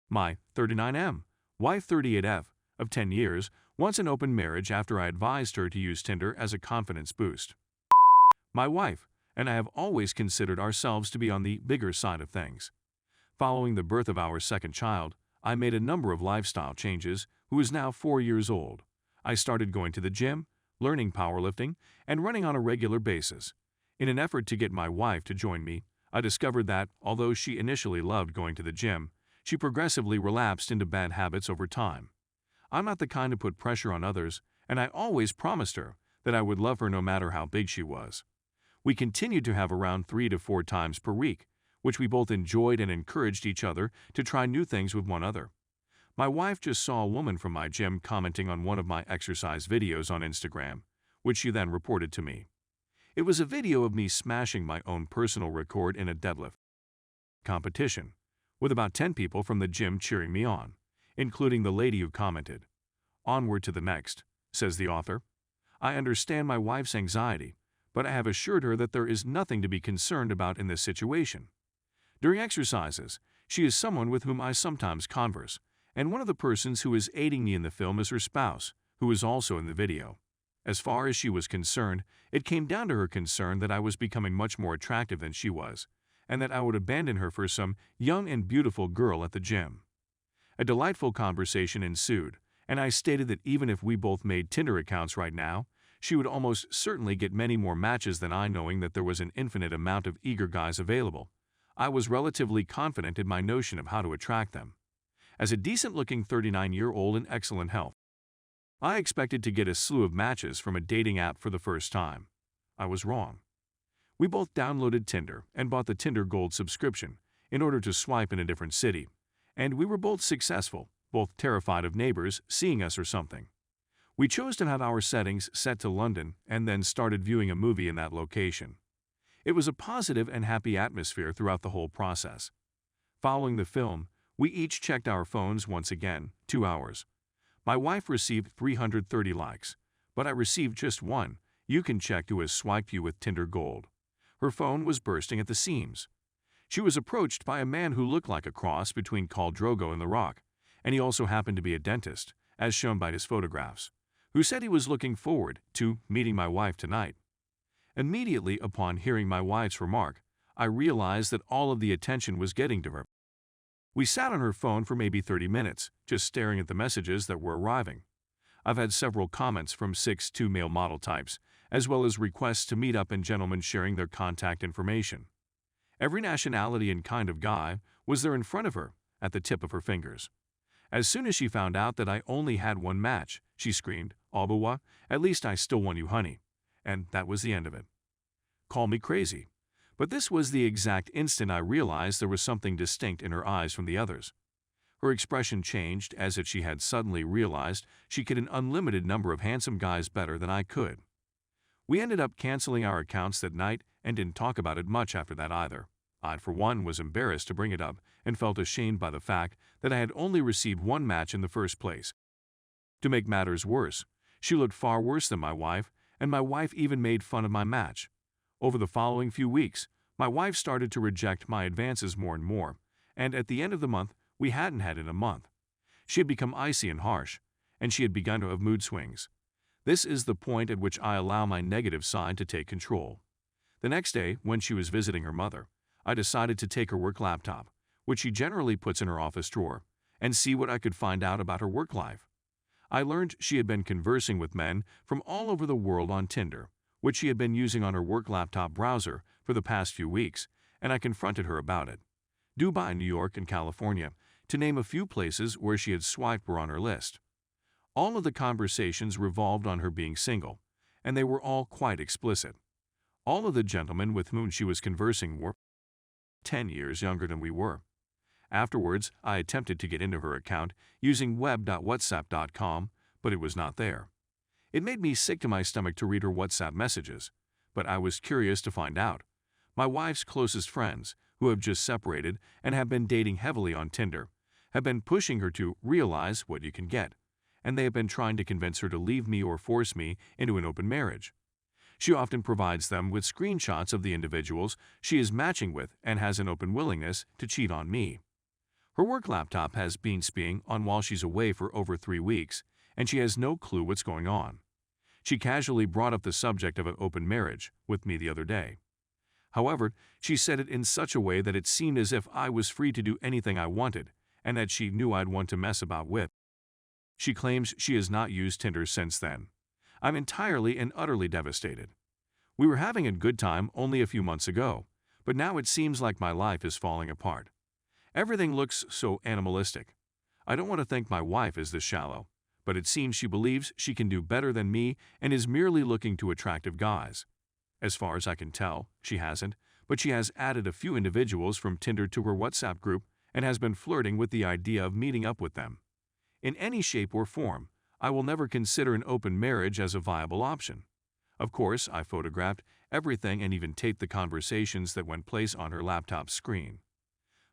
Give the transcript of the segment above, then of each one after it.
My 39M wife 38F of 10 years wants an open marriage after I advised her to use Tinder as a confidence boost. My wife and I have always considered ourselves to be on the bigger side of things. Following the birth of our second child, I made a number of lifestyle changes, who is now 4 years old. I started going to the gym, learning powerlifting, and running on a regular basis. In an effort to get my wife to join me, I discovered that, although she initially loved going to the gym, she progressively relapsed into bad habits over time. I'm not the kind to put pressure on others, and I always promised her that I would love her no matter how big she was. We continued to have around 3 to 4 times per week, which we both enjoyed and encouraged each other to try new things with one another. My wife just saw a woman from my gym commenting on one of my exercise videos on Instagram, which she then reported to me. It was a video of me smashing my own personal record in a deadlift competition, with about 10 people from the gym cheering me on, including the lady who commented. Onward to the next, says the author. I understand my wife's anxiety, but I have assured her that there is nothing to be concerned about in this situation. During exercises, she is someone with whom I sometimes converse, and one of the persons who is aiding me in the film is her spouse, who is also in the video. As far as she was concerned, it came down to her concern that I was becoming much more attractive than she was, and that I would abandon her for some young and beautiful girl at the gym. A delightful conversation ensued, and I stated that even if we both made Tinder accounts right now, she would almost certainly get many more matches than I, knowing that there was an infinite amount of eager guys available. I was relatively confident in my notion of how to attract them. As a decent-looking 39-year-old in excellent health, I expected to get a slew of matches from a dating app for the first time. I was wrong. We both downloaded Tinder and bought the Tinder Gold subscription in order to swipe in a different city, and we were both successful, both terrified of neighbors seeing us or something. We chose to have our settings set to London and then started viewing a movie in that location. It was a positive and happy atmosphere throughout the whole process. Following the film, we each checked our phones once again, 2 hours. My wife received 330 likes, but I received just one. You can check who has swiped you with Tinder Gold. Her phone was bursting at the seams. She was approached by a man who looked like a cross between Khal Drogo and The Rock, and he also happened to be a dentist, as shown by his photographs, who said he was looking forward to meeting my wife tonight. Immediately upon hearing my wife's remark, I realized that all of the attention was getting to her. We sat on her phone for maybe 30 minutes, just staring at the messages that were arriving. I've had several comments from 6'2" male model types, as well as requests to meet up and gentlemen sharing their contact information. Every nationality and kind of guy was there in front of her, at the tip of her fingers. As soon as she found out that I only had one match, she screamed, "Abawa, at least I still won you, honey." And that was the end of it. Call me crazy, but this was the exact instant I realized there was something distinct in her eyes from the others. Her expression changed as if she had suddenly realized she could an unlimited number of handsome guys better than I could. We ended up canceling our accounts that night and didn't talk about it much after that either. I, for one, was embarrassed to bring it up and felt ashamed by the fact that I had only received one match in the first place. To make matters worse, she looked far worse than my wife, and my wife even made fun of my match. Over the following few weeks, my wife started to reject my advances more and more, and at the end of the month, we hadn't had in a month. She had become icy and harsh, and she had begun to have mood swings. This is the point at which I allow my negative side to take control. The next day, when she was visiting her mother, I decided to take her work laptop, which she generally puts in her office drawer, and see what I could find out about her work life. I learned she had been conversing with men from all over the world on Tinder, which she had been using on her work laptop browser for the past few weeks, and I confronted her about it. Dubai, New York, and California, to name a few places where she had swiped, were on her list. All of the conversations revolved on her being single, and they were all quite explicit. All of the gentlemen with whom she was conversing were 10 years younger than we were. Afterwards, I attempted to get into her account using web.whatsapp.com, but it was not there. It made me sick to my stomach to read her WhatsApp messages, but I was curious to find out. My wife's closest friends, who have just separated and have been dating heavily on Tinder, have been pushing her to realize what you can get, and they have been trying to convince her to leave me or force me into an open marriage. She often provides them with screenshots of the individuals she is matching with and has an open willingness to cheat on me. Her work laptop has been being on while she's away for over 3 weeks, and she has no clue what's going on. She casually brought up the subject of an open marriage with me the other day. However, she said it in such a way that it seemed as if I was free to do anything I wanted, and that she knew I'd want to mess about with. She claims she has not used Tinder since then. I'm entirely and utterly devastated. We were having a good time only a few months ago, but now it seems like my life is falling apart. Everything looks so animalistic. I don't want to think my wife is this shallow, but it seems she believes she can do better than me and is merely looking to attractive guys. As far as I can tell, she hasn't, but she has added a few individuals from Tinder to her WhatsApp group and has been flirting with the idea of meeting up with them. In any shape or form, I will never consider an open marriage as a viable option. Of course, I photographed everything and even taped the conversations that went place on her laptop screen.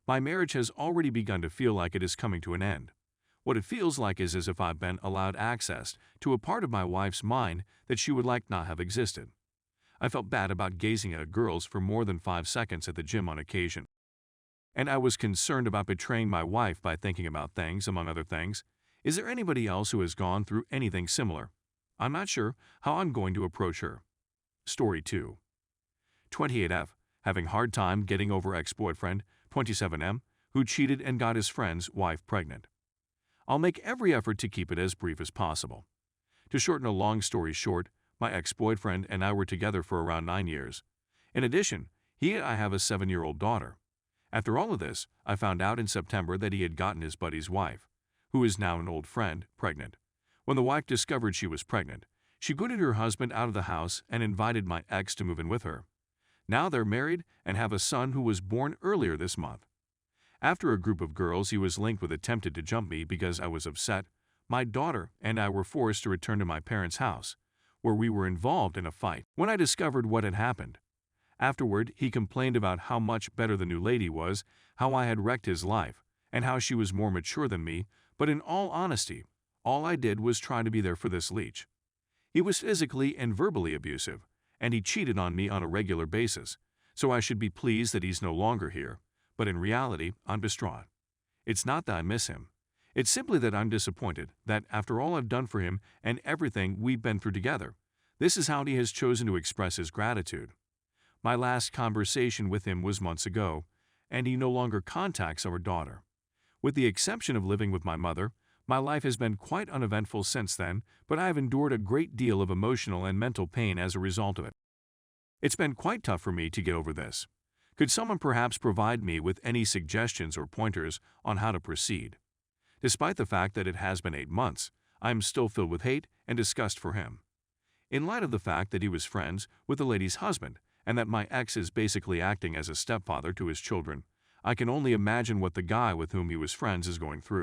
My marriage has already begun to feel like it is coming to an end. What it feels like is as if I've been allowed access to a part of my wife's mind that she would like not have existed. I felt bad about gazing at girls for more than 5 seconds at the gym on occasion. And I was concerned about betraying my wife by thinking about things, among other things. Is there anybody else who has gone through anything similar? I'm not sure how I'm going to approach her. Story 2. 28F, having hard time getting over ex-boyfriend, 27M, who cheated and got his friend's wife pregnant. I'll make every effort to keep it as brief as possible. To shorten a long story short, my ex-boyfriend and I were together for around 9 years. In addition, he and I have a 7-year-old daughter. After all of this, I found out in September that he had gotten his buddy's wife, who is now an old friend, pregnant. When the wife discovered she was pregnant, she booted her husband out of the house and invited my ex to move in with her. Now they're married and have a son who was born earlier this month. After a group of girls he was linked with attempted to jump me because I was upset, my daughter and I were forced to return to my parents' house, where we were involved in a fight. When I discovered what had happened, afterward he complained about how much better the new lady was, how I had wrecked his life, and how she was more mature than me, but in all honesty, all I did was try to be there for this leech. He was physically and verbally abusive, and he cheated on me on a regular basis, so I should be pleased that he's no longer here, but in reality, I'm distraught. It's not that I miss him. It's simply that I'm disappointed that after all I've done for him and everything we've been through together, this is how he has chosen to express his gratitude. My last conversation with him was months ago, and he no longer contacts our daughter. With the exception of living with my mother, my life has been quite uneventful since then, but I have endured a great deal of emotional and mental pain as a result of it. It's been quite tough for me to get over this. Could someone perhaps provide me with any suggestions or pointers on how to proceed? Despite the fact that it has been 8 months, I am still filled with hate and disgust for him. In light of the fact that he was friends with the lady's husband and that my ex is basically acting as a stepfather to his children, I can only imagine what the guy with whom he was friends is going through.